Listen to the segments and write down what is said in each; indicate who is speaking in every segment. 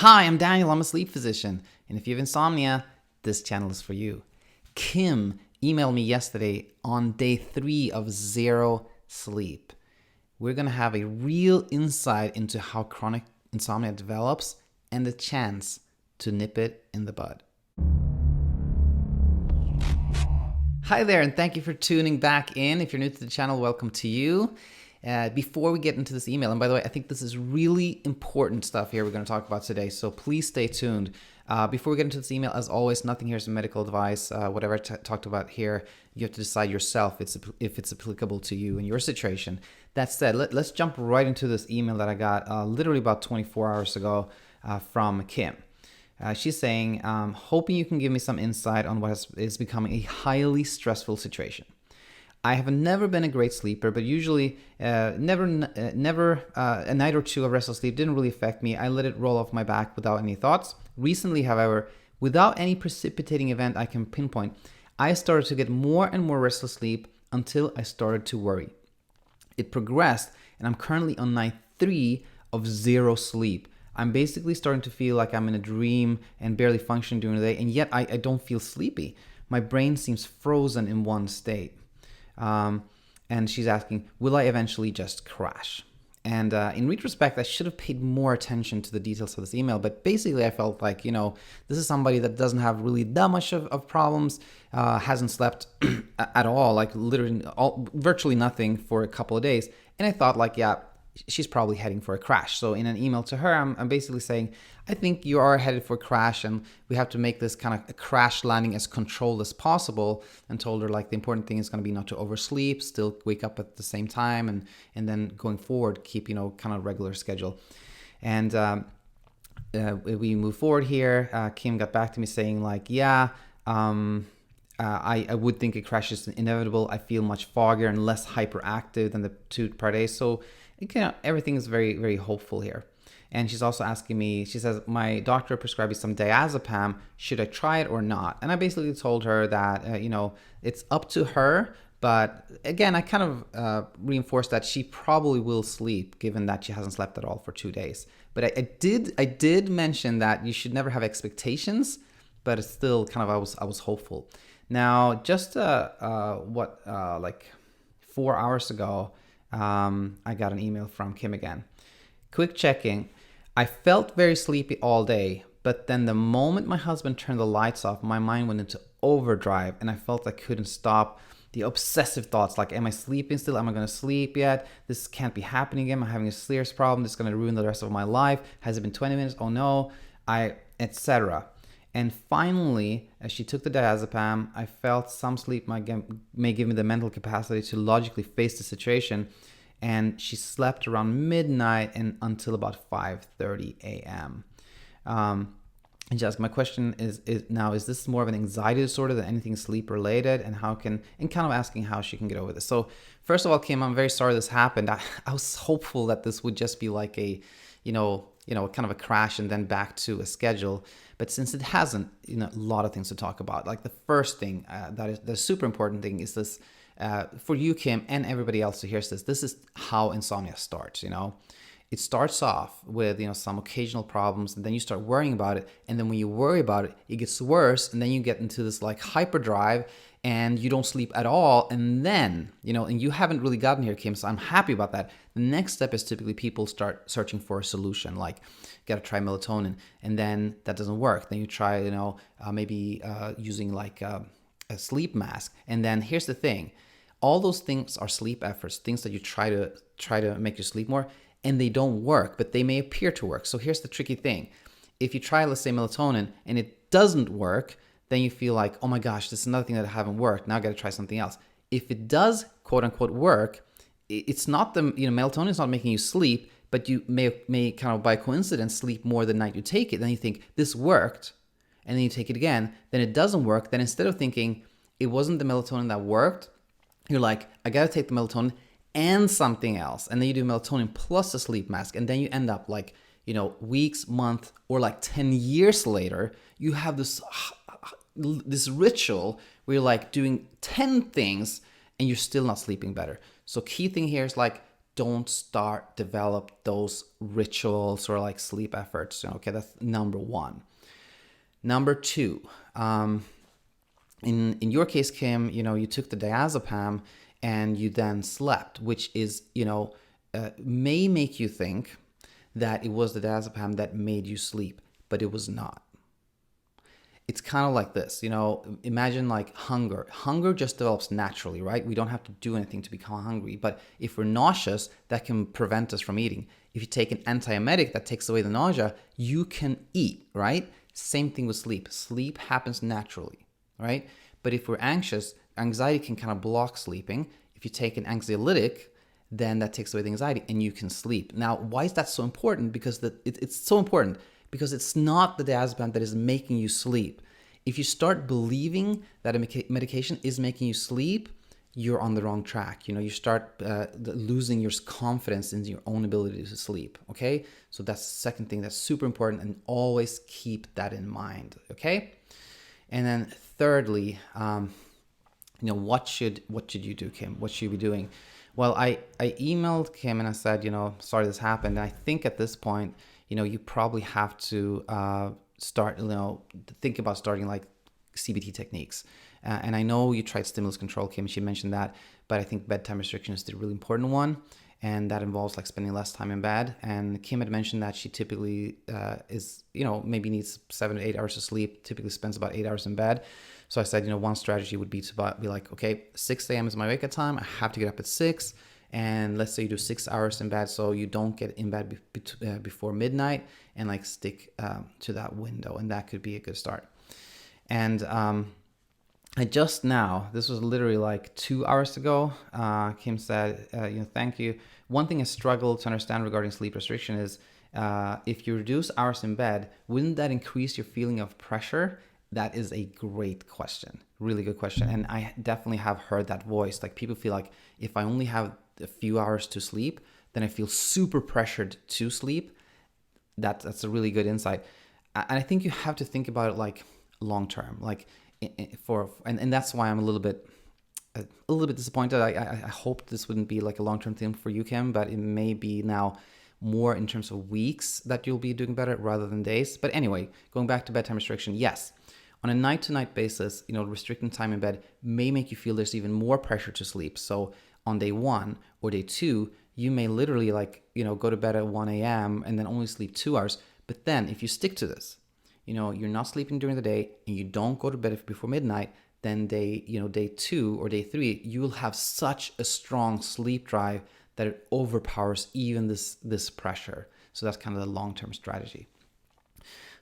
Speaker 1: Hi, I'm Daniel. I'm a sleep physician. And if you have insomnia, this channel is for you. Kim emailed me yesterday on day 3 of zero sleep. We're going to have a real insight into how chronic insomnia develops and the chance to nip it in the bud. Hi there, and thank you for tuning back in. If you're new to the channel, welcome to you. Before we get into this email, and by the way, I think this is really important stuff here we're going to talk about today, so please stay tuned. Before we get into this email, as always, nothing here is a medical advice. Whatever I talked about here, you have to decide yourself if it's applicable to you in your situation. That said, let's jump right into this email that I got literally about 24 hours ago from Kim. She's saying, hoping you can give me some insight on what is becoming a highly stressful situation. I have never been a great sleeper, but usually never a night or two of restless sleep didn't really affect me. I let it roll off my back without any thoughts. Recently, however, without any precipitating event I can pinpoint, I started to get more and more restless sleep until I started to worry. It progressed, and I'm currently on night 3 of zero sleep. I'm basically starting to feel like I'm in a dream and barely function during the day, and yet I don't feel sleepy. My brain seems frozen in one state. And she's asking, will I eventually just crash? And in retrospect, I should have paid more attention to the details of this email. But basically, I felt like, this is somebody that doesn't have really that much of problems, hasn't slept at all, like literally virtually nothing for a couple of days. And I thought like, yeah, she's probably heading for a crash. So in an email to her, I'm basically saying, I think you are headed for a crash, and we have to make this kind of a crash landing as controlled as possible, and told her like the important thing is going to be not to oversleep, still wake up at the same time, and then going forward, keep, kind of regular schedule. And we move forward here. Kim got back to me saying like, yeah, I would think a crash is inevitable. I feel much foggier and less hyperactive than the 2 prior days. So everything is very, very hopeful here. And she's also asking me, she says, my doctor prescribed me some diazepam. Should I try it or not? And I basically told her that, it's up to her. But again, I kind of reinforced that she probably will sleep, given that she hasn't slept at all for 2 days. But I did mention that you should never have expectations, but it's still kind of, I was hopeful. Now, just like 4 hours ago, I got an email from Kim again. Quick checking. I felt very sleepy all day, but then the moment my husband turned the lights off, my mind went into overdrive, and I felt I couldn't stop the obsessive thoughts like, am I sleeping still? Am I going to sleep yet? This can't be happening again. I'm having a serious problem. This is going to ruin the rest of my life. Has it been 20 minutes? Oh no, etc. And finally, as she took the diazepam, I felt some sleep may give me the mental capacity to logically face the situation. And she slept around midnight and until about 5:30 a.m. And just my question is this more of an anxiety disorder than anything sleep related? And kind of asking how she can get over this. So first of all, Kim, I'm very sorry this happened. I was hopeful that this would just be like a, kind of a crash and then back to a schedule. But since it hasn't, a lot of things to talk about. Like the first thing that is the super important thing is this. For you, Kim, and everybody else who hears this is how insomnia starts. It starts off with, some occasional problems, and then you start worrying about it. And then when you worry about it, it gets worse. And then you get into this like hyperdrive, and you don't sleep at all. And then, and you haven't really gotten here, Kim, so I'm happy about that. The next step is typically people start searching for a solution, like got to try melatonin, and then that doesn't work. Then you try, maybe using like a sleep mask. And then here's the thing. All those things are sleep efforts, things that you try to make you sleep more, and they don't work, but they may appear to work. So here's the tricky thing. If you try, let's say, melatonin, and it doesn't work, then you feel like, oh my gosh, this is another thing that haven't worked. Now I got to try something else. If it does, quote unquote, work, it's not melatonin is not making you sleep, but you may kind of by coincidence sleep more the night you take it. Then you think this worked, and then you take it again, then it doesn't work. Then instead of thinking it wasn't the melatonin that worked, you're like, I got to take the melatonin and something else. And then you do melatonin plus a sleep mask. And then you end up like, weeks, months, or like 10 years later, you have this ritual where you're like doing 10 things and you're still not sleeping better. So key thing here is like, don't develop those rituals or like sleep efforts. Okay, that's number one. Number two, in your case, Kim, you took the diazepam and you then slept, which is, may make you think that it was the diazepam that made you sleep, but it was not. It's kind of like this, imagine like hunger. Hunger just develops naturally, right? We don't have to do anything to become hungry. But if we're nauseous, that can prevent us from eating. If you take an antiemetic that takes away the nausea, you can eat, right? Same thing with sleep. Sleep happens naturally, right? But if we're anxious, anxiety can kind of block sleeping. If you take an anxiolytic, then that takes away the anxiety and you can sleep. Now, why is that so important? Because it's so important because it's not the diazepam that is making you sleep. If you start believing that a medication is making you sleep, you're on the wrong track. You start losing your confidence in your own ability to sleep, okay? So that's the second thing that's super important, and always keep that in mind, okay? And then thirdly, what should you do, Kim? What should you be doing? Well, I emailed Kim and I said, sorry this happened. And I think at this point, you probably have to start, think about starting like CBT techniques. And I know you tried stimulus control, Kim, she mentioned that, but I think bedtime restriction is the really important one. And that involves like spending less time in bed. And Kim had mentioned that she typically is, maybe needs 7 to 8 hours of sleep, typically spends about 8 hours in bed. So I said, one strategy would be to be like, okay, 6 a.m. is my wake up time. I have to get up at 6. And let's say you do 6 hours in bed, so you don't get in bed before midnight, and like stick to that window. And that could be a good start. And I just now, this was literally like 2 hours ago, Kim said, thank you. One thing I struggle to understand regarding sleep restriction is if you reduce hours in bed, wouldn't that increase your feeling of pressure? That is a great question, really good question. And I definitely have heard that voice. Like people feel like if I only have a few hours to sleep, then I feel super pressured to sleep. That's a really good insight. And I think you have to think about it like long term, like and that's why I'm a little bit disappointed. I hope this wouldn't be like a long-term thing for you, Kim, but it may be now more in terms of weeks that you'll be doing better rather than days. But anyway, going back to bedtime restriction, yes, on a night-to-night basis, restricting time in bed may make you feel there's even more pressure to sleep. So on day 1 or day 2, you may literally go to bed at 1 a.m. and then only sleep 2 hours. But then if you stick to this, you're not sleeping during the day and you don't go to bed before midnight, then day 2 or day 3, you will have such a strong sleep drive that it overpowers even this pressure. So that's kind of the long-term strategy.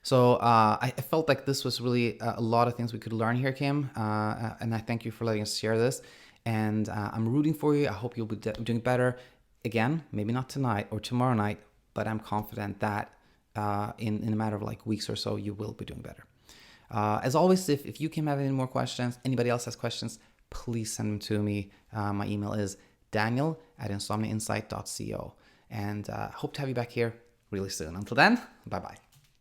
Speaker 1: So I felt like this was really a lot of things we could learn here, Kim. And I thank you for letting us share this. And I'm rooting for you. I hope you'll be doing better. Again, maybe not tonight or tomorrow night, but I'm confident that in a matter of like weeks or so, you will be doing better. As always, if you can have any more questions, anybody else has questions, please send them to me. My email is daniel@insomniainsight.co. And hope to have you back here really soon. Until then, bye-bye.